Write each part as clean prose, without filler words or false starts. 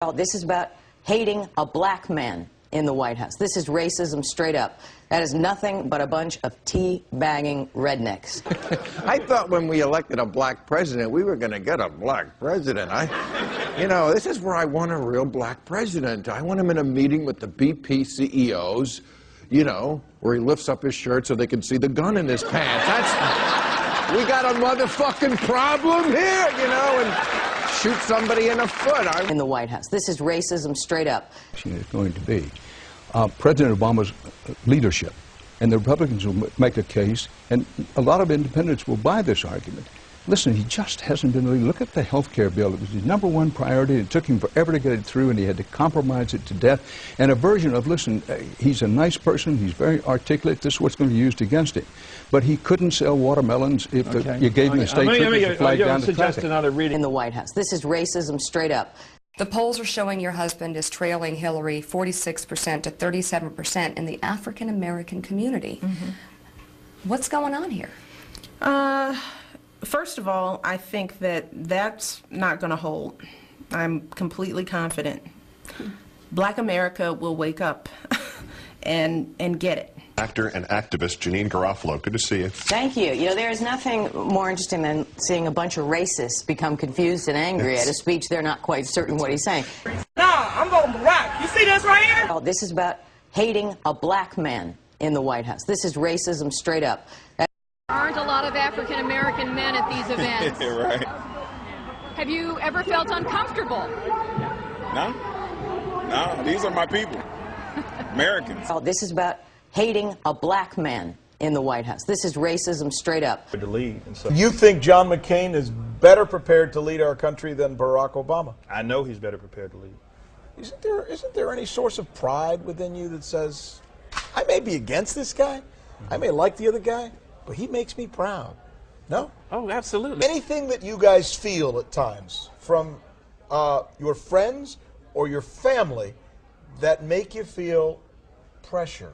Oh, this is about hating a black man in the White House. This is racism straight up. That is nothing but a bunch of tea-bagging rednecks. I thought when we elected a black president, we were going to get a black president. You know, this is where I want a real black president. I want him in a meeting with the BP CEOs, you know, where he lifts up his shirt so they can see the gun in his pants. We got a motherfucking problem here, you know, and shoot somebody in the foot. In the White House. This is racism straight up. It's going to be President Obama's leadership, and the Republicans will make a case, and a lot of independents will buy this argument. Listen, he just hasn't been really. Look at the health care bill. It was his #1 priority. It took him forever to get it through, and he had to compromise it to death. And a version of, listen, he's a nice person. He's very articulate. This is what's going to be used against him. But he couldn't sell watermelons if you gave him a state trooper to flag down the traffic. In the White House. This is racism straight up. The polls are showing your husband is trailing Hillary 46% to 37% in the African-American community. What's going on here? First of all, I think that that's not going to hold. I'm completely confident. Black America will wake up and get it. Actor and activist Janine Gerafalo, good to see you. Thank you. You know, there is nothing more interesting than seeing a bunch of racists become confused and angry at a speech they're not quite certain what he's saying. Nah, I'm going Barack. You see this right here? Oh, this is about hating a black man in the White House. This is racism straight up. Aren't a lot of African-American men at these events. Right. Have you ever felt uncomfortable? No. No, these are my people. Americans. Oh, this is about hating a black man in the White House. This is racism straight up. To lead. You think John McCain is better prepared to lead our country than Barack Obama? I know he's better prepared to lead. Isn't there any source of pride within you that says, I may be against this guy, I may like the other guy, but he makes me proud? No? Oh, absolutely. Anything that you guys feel at times from your friends or your family that make you feel pressure?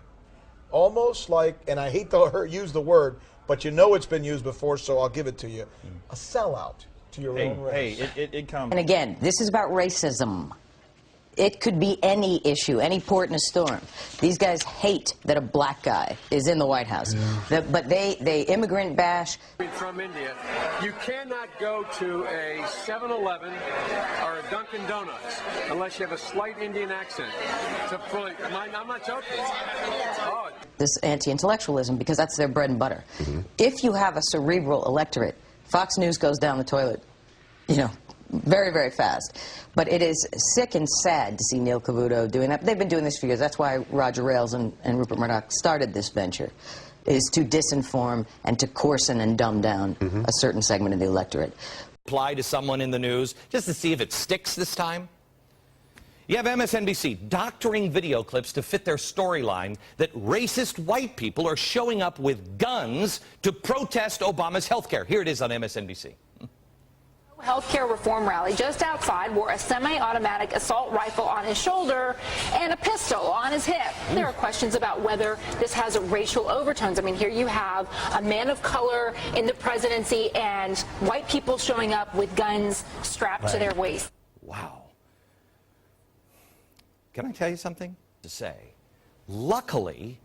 Almost like, and I hate to use the word, but you know it's been used before, so I'll give it to you, a sellout to your own race. Hey, it comes. And again, this is about racism. It could be any issue, any port in a storm. These guys hate that a black guy is in the White House. But they immigrant bash. From India, you cannot go to a 7-Eleven or a Dunkin' Donuts unless you have a slight Indian accent. I'm not joking. Oh. This anti-intellectualism, because that's their bread and butter. If you have a cerebral electorate, Fox News goes down the toilet, you know, very, very fast. But it is sick and sad to see Neil Cavuto doing that. They've been doing this for years. That's why Roger Ailes and Rupert Murdoch started this venture, is to disinform and to coarsen and dumb down a certain segment of the electorate. Apply to someone in the news just to see if it sticks this time. You have MSNBC doctoring video clips to fit their storyline that racist white people are showing up with guns to protest Obama's health care. Here it is on MSNBC. Healthcare reform rally just outside wore a semi-automatic assault rifle on his shoulder and a pistol on his hip. There are questions about whether this has racial overtones. I mean, here you have a man of color in the presidency and white people showing up with guns strapped to their waist. Wow. Can I tell you something to say? Luckily,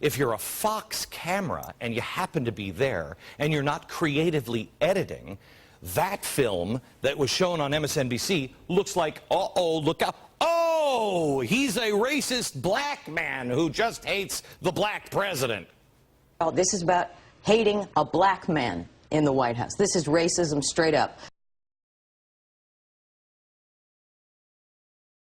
if you're a Fox camera and you happen to be there and you're not creatively editing, that film that was shown on MSNBC looks like, uh-oh, look out. Oh, he's a racist black man who just hates the black president. Oh, this is about hating a black man in the White House. This is racism straight up.